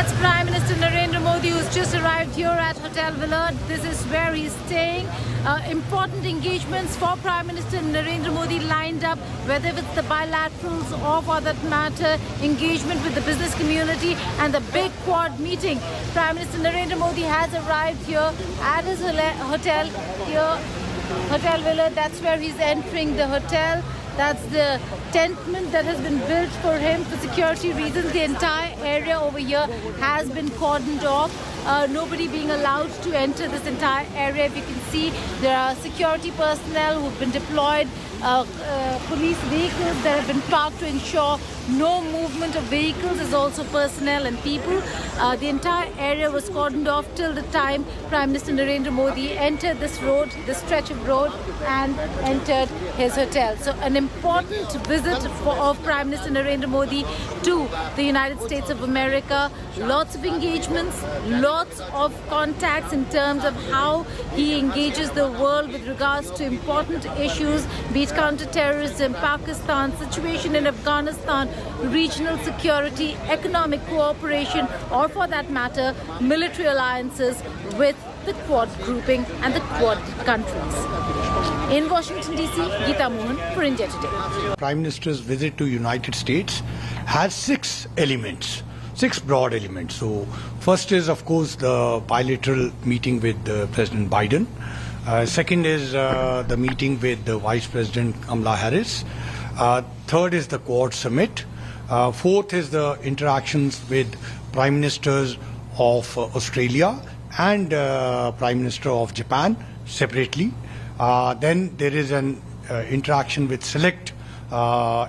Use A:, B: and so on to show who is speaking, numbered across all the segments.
A: That's Prime Minister Narendra Modi, who's just arrived here at Hotel Villard. This is where he's staying. Important engagements for Prime Minister Narendra Modi lined up, whether it's the bilaterals or, for that matter, engagement with the business community and the big Quad meeting. Prime Minister Narendra Modi has arrived here at his hotel here, Hotel Villard. That's where he's entering the hotel. That's the tenement that has been built for him for security reasons. The entire area over here has been cordoned off. Nobody being allowed to enter this entire area. If you can see, there are security personnel who've been deployed, police vehicles that have been parked to ensure no movement of vehicles. There's also personnel and people. The entire area was cordoned off till the time Prime Minister Narendra Modi entered this road, this stretch of road, and entered his hotel. So an important visit of Prime Minister Narendra Modi to the United States of America. Lots of engagements, lots of contacts in terms of how he engages the world with regards to important issues, be it counter-terrorism, Pakistan, situation in Afghanistan, regional security, economic cooperation, or for that matter, military alliances with the Quad grouping and the Quad countries. In Washington, D.C., Geeta Mohan for India Today.
B: Prime Minister's visit to United States has six broad elements. So first is, of course, the bilateral meeting with President Biden. Second is the meeting with the Vice President Kamala Harris. Third is the Quad Summit. Fourth is the interactions with Prime Ministers of Australia and Prime Minister of Japan separately. Then there is an interaction with select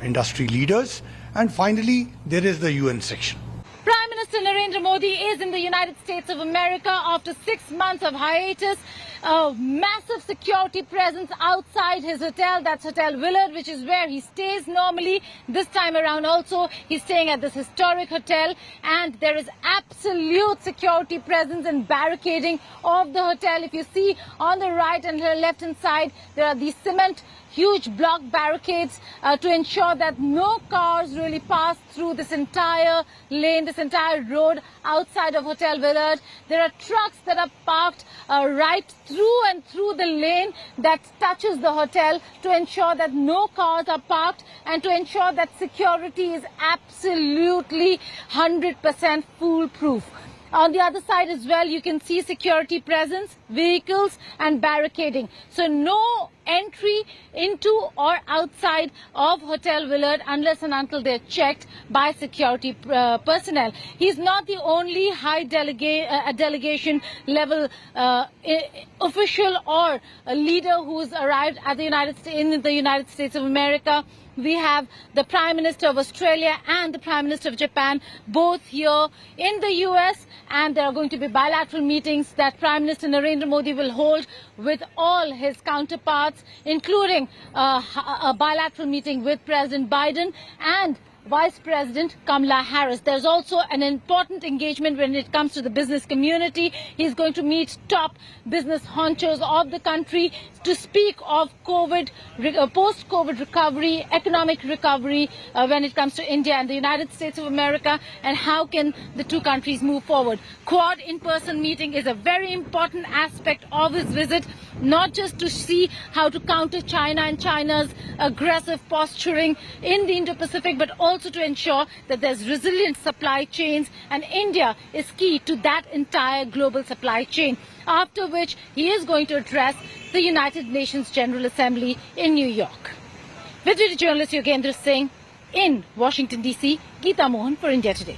B: industry leaders. And finally, there is the UN section.
A: Prime Minister Narendra Modi is in the United States of America after 6 months of hiatus. A massive security presence outside his hotel. That's Hotel Villard, which is where he stays normally. This time around also, he's staying at this historic hotel, and there is absolute security presence and barricading of the hotel. If you see on the right and the left-hand side, there are these cement huge block barricades to ensure that no cars really pass through this entire lane, this entire road outside of Hotel Villard. There are trucks that are parked right through and through the lane that touches the hotel to ensure that no cars are parked and to ensure that security is absolutely 100% foolproof. On the other side as well, you can see security presence, vehicles and barricading. So no entry into or outside of Hotel Villard unless and until they're checked by security personnel. He's not the only high delegation level official or a leader who's arrived at the in the United States of America. We have the Prime Minister of Australia and the Prime Minister of Japan both here in the US, and there are going to be bilateral meetings that Prime Minister Narendra Modi will hold with all his counterparts, including a bilateral meeting with President Biden and Vice President Kamala Harris. There's also an important engagement when it comes to the business community. He's going to meet top business honchos of the country to speak of post-COVID recovery, economic recovery when it comes to India and the United States of America, and how can the two countries move forward. Quad in-person meeting is a very important aspect of his visit, not just to see how to counter China and China's aggressive posturing in the Indo-Pacific, but also to ensure that there's resilient supply chains, and India is key to that entire global supply chain. After which he is going to address the United Nations General Assembly in New York. With journalist Yogendra Singh in Washington, D.C., Geeta Mohan for India Today.